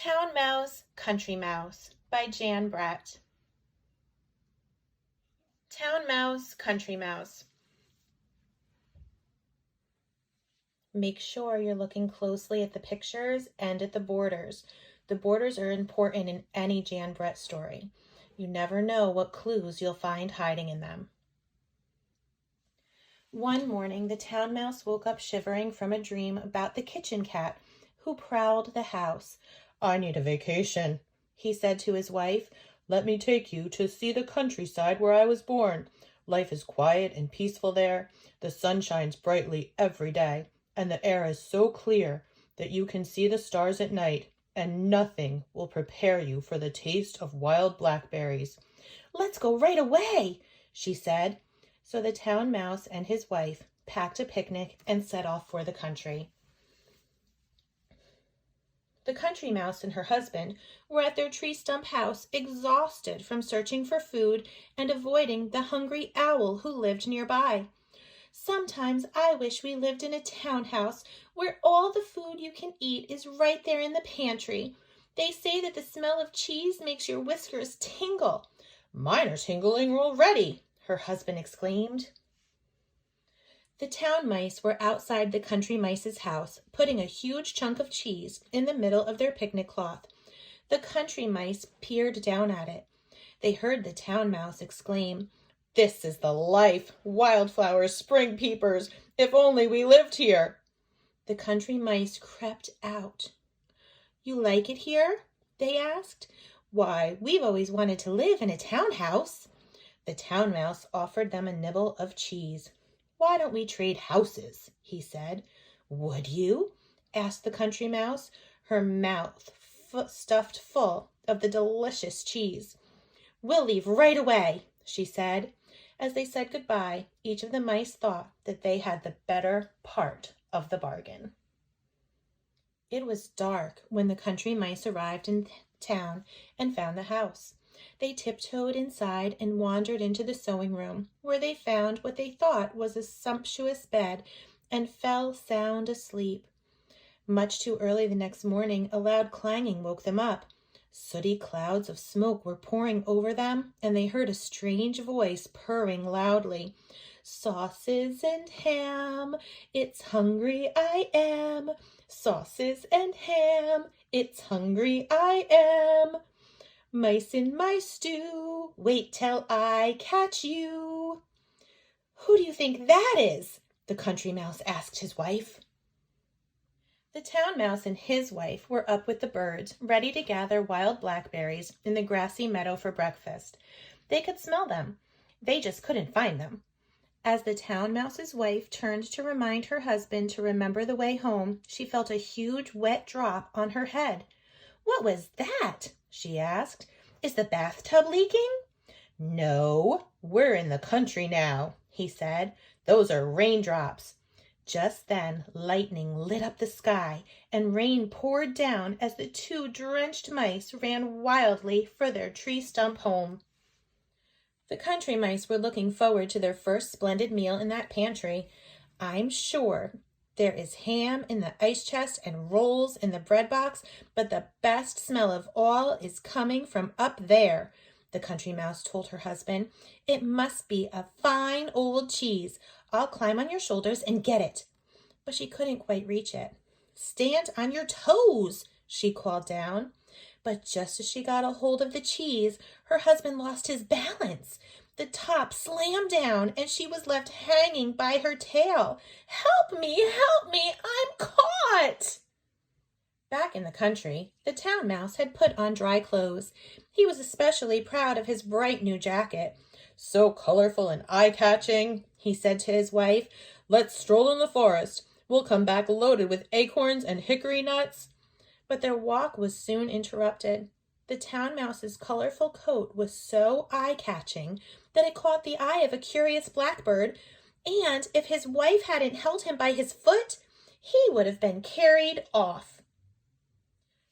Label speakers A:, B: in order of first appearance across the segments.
A: Town Mouse, Country Mouse by Jan Brett. Town Mouse, Country Mouse. Make sure you're looking closely at the pictures and at the borders. The borders are important in any Jan Brett story. You never know what clues you'll find hiding in them. One morning, the town mouse woke up shivering from a dream about the kitchen cat who prowled the house. "I need a vacation," he said to his wife. "Let me take you to see the countryside where I was born. Life is quiet and peaceful there. The sun shines brightly every day, and the air is so clear that you can see the stars at night, and nothing will prepare you for the taste of wild blackberries." "Let's go right away," she said. So the town mouse and his wife packed a picnic and set off for the country. The country mouse and her husband were at their tree stump house, exhausted from searching for food and avoiding the hungry owl who lived nearby. "Sometimes I wish we lived in a townhouse where all the food you can eat is right there in the pantry. They say that the smell of cheese makes your whiskers tingle." "Mine are tingling already," her husband exclaimed. The town mice were outside the country mice's house, putting a huge chunk of cheese in the middle of their picnic cloth. The country mice peered down at it. They heard the town mouse exclaim, "This is the life! Wildflowers, spring peepers! If only we lived here!" The country mice crept out. "You like it here?" they asked. "Why, we've always wanted to live in a townhouse." The town mouse offered them a nibble of cheese. "Why don't we trade houses?" he said. "Would you?" asked the country mouse, her mouth stuffed full of the delicious cheese. "We'll leave right away," she said. As they said goodbye, each of the mice thought that they had the better part of the bargain. It was dark when the country mice arrived in town and found the house. They tiptoed inside and wandered into the sewing room, where they found what they thought was a sumptuous bed and fell sound asleep. Much too early the next morning, a loud clanging woke them up. Sooty clouds of smoke were pouring over them, and they heard a strange voice purring loudly. "Sauces and ham, it's hungry I am. Sauces and ham, it's hungry I am. Mice in my stew, wait till I catch you." "Who do you think that is?" the country mouse asked his wife. The town mouse and his wife were up with the birds, ready to gather wild blackberries in the grassy meadow for breakfast. They could smell them. They just couldn't find them. As the town mouse's wife turned to remind her husband to remember the way home, she felt a huge wet drop on her head. "What was that?" she asked. "Is the bathtub leaking?" "No, we're in the country now," he said. "Those are raindrops." Just then, lightning lit up the sky, and rain poured down as the two drenched mice ran wildly for their tree stump home. The country mice were looking forward to their first splendid meal in that pantry. "I'm sure there is ham in the ice chest and rolls in the bread box, but the best smell of all is coming from up there," the country mouse told her husband. "It must be a fine old cheese. I'll climb on your shoulders and get it." But she couldn't quite reach it. "Stand on your toes," she called down. But just as she got a hold of the cheese, her husband lost his balance. The top slammed down, and she was left hanging by her tail. Help me, I'm caught!" Back in the country, the town mouse had put on dry clothes. He was especially proud of his bright new jacket. "So colorful and eye-catching," he said to his wife. "Let's stroll in the forest. We'll come back loaded with acorns and hickory nuts." But their walk was soon interrupted. The town mouse's colorful coat was so eye-catching that it caught the eye of a curious blackbird, and if his wife hadn't held him by his foot, he would have been carried off.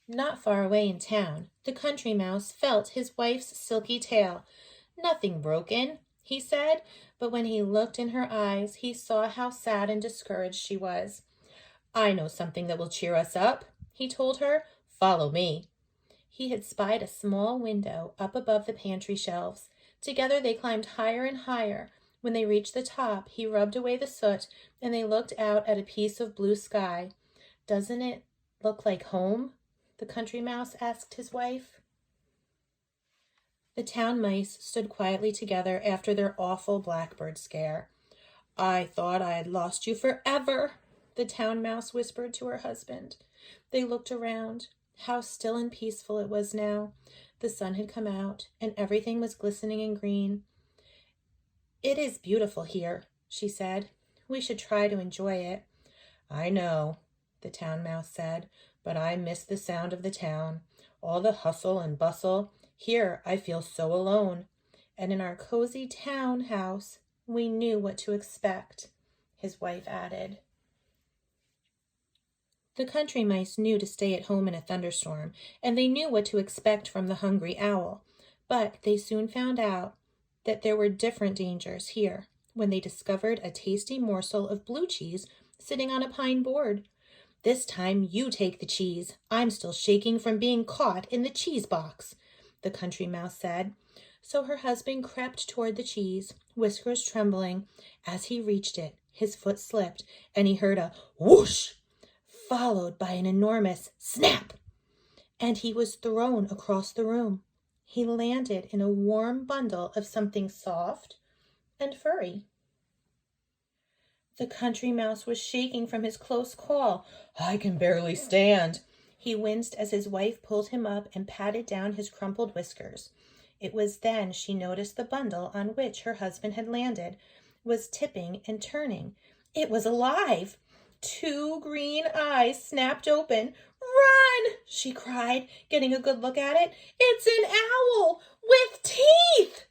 A: Not far away in town, the country mouse felt his wife's silky tail. "Nothing broken," he said, but when he looked in her eyes, he saw how sad and discouraged she was. "I know something that will cheer us up," he told her. "Follow me." He had spied a small window up above the pantry shelves. Together they climbed higher and higher. When they reached the top, he rubbed away the soot, and they looked out at a piece of blue sky. "Doesn't it look like home?" the country mouse asked his wife. The town mice stood quietly together after their awful blackbird scare. "I thought I had lost you forever," the town mouse whispered to her husband. They looked around. How still and peaceful it was now. The sun had come out, and everything was glistening and green. "It is beautiful here," she said. "We should try to enjoy it." "I know," the town mouse said, "but I miss the sound of the town, all the hustle and bustle. Here I feel so alone. And in our cozy town house, we knew what to expect," his wife added. The country mice knew to stay at home in a thunderstorm, and they knew what to expect from the hungry owl. But they soon found out that there were different dangers here when they discovered a tasty morsel of blue cheese sitting on a pine board. "This time you take the cheese. I'm still shaking from being caught in the cheese box," the country mouse said. So her husband crept toward the cheese, whiskers trembling. As he reached it, his foot slipped, and he heard a whoosh, followed by an enormous snap, and he was thrown across the room. He landed in a warm bundle of something soft and furry. The country mouse was shaking from his close call. "I can barely stand." He winced as his wife pulled him up and patted down his crumpled whiskers. It was then she noticed the bundle on which her husband had landed was tipping and turning. It was alive. 2 green eyes snapped open. "Run!" she cried, getting a good look at it. "It's an owl with teeth!"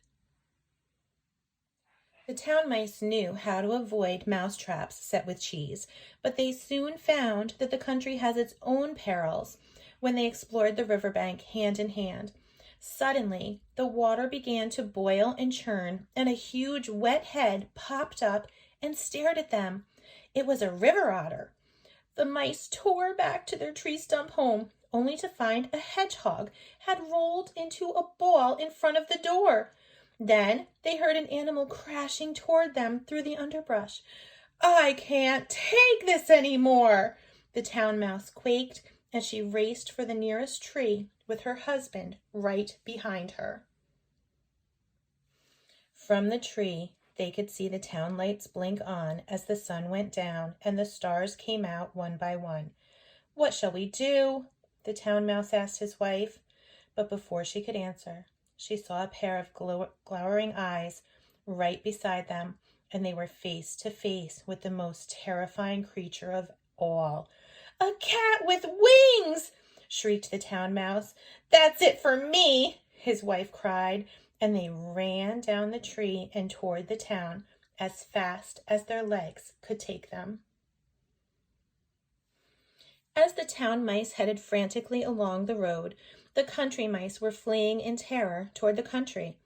A: The town mice knew how to avoid mouse traps set with cheese, but they soon found that the country has its own perils when they explored the riverbank hand in hand. Suddenly, the water began to boil and churn, and a huge wet head popped up and stared at them. It was a river otter. The mice tore back to their tree stump home, only to find a hedgehog had rolled into a ball in front of the door. Then they heard an animal crashing toward them through the underbrush. "I can't take this anymore!" the town mouse quaked as she raced for the nearest tree with her husband right behind her. From the tree, they could see the town lights blink on as the sun went down and the stars came out one by one. "What shall we do?" the town mouse asked his wife. But before she could answer, she saw a pair of glowering eyes right beside them, and they were face to face with the most terrifying creature of all. "A cat with wings!" shrieked the town mouse. "That's it for me!" his wife cried, and they ran down the tree and toward the town as fast as their legs could take them. As the town mice headed frantically along the road, the country mice were fleeing in terror toward the country.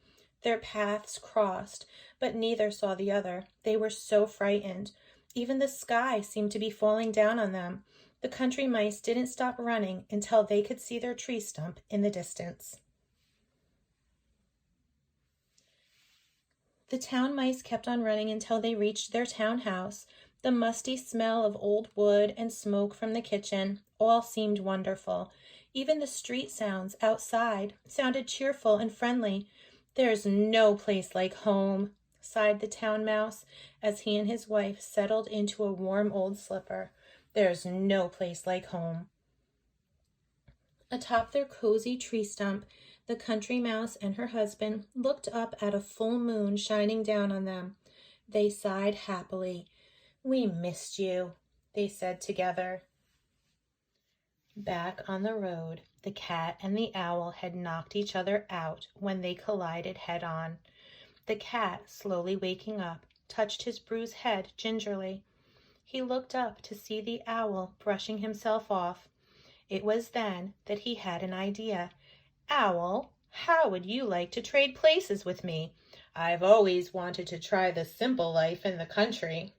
A: Their paths crossed, but neither saw the other. They were so frightened. Even the sky seemed to be falling down on them. The country mice didn't stop running until they could see their tree stump in the distance. The town mice kept on running until they reached their townhouse. The musty smell of old wood and smoke from the kitchen all seemed wonderful. Even the street sounds outside sounded cheerful and friendly. "There's no place like home," sighed the town mouse as he and his wife settled into a warm old slipper. "There's no place like home." Atop their cozy tree stump, the country mouse and her husband looked up at a full moon shining down on them. They sighed happily. "We missed you," they said together. Back on the road, the cat and the owl had knocked each other out when they collided head-on. The cat, slowly waking up, touched his bruised head gingerly. He looked up to see the owl brushing himself off. It was then that he had an idea. "Owl, how would you like to trade places with me? I've always wanted to try the simple life in the country."